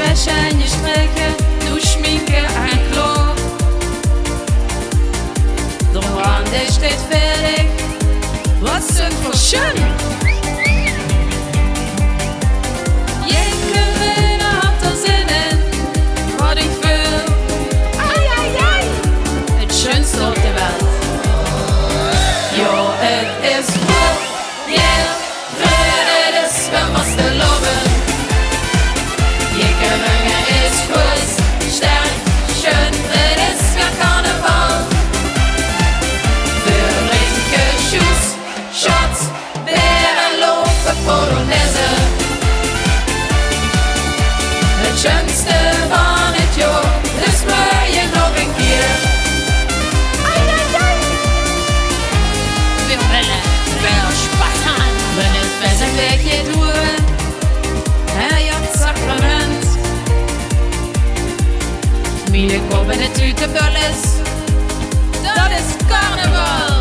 wäsche en je strijken, doe schminken en kloor. De brand is steeds fertig, wat sind voor schön. Je kunnen had er zin in, wat ik wil. Ai, ai, ai, het schönste op de Welt. Jo, het is goed, Jeël, Greun, het is was te lopen. Je gewone is goed, sterk, schön, het is weer carnaval. Wir drinken Schuss, Shots, während lopen Polonaise. Het schönste van het jaar, dus wil je nog een keer. Ai, ai, ai. Wir willen wel Spaß haben. Wenn es besser weg je doen, ja, sacrament. Mine kop en het uit de bulles, dat is carnaval.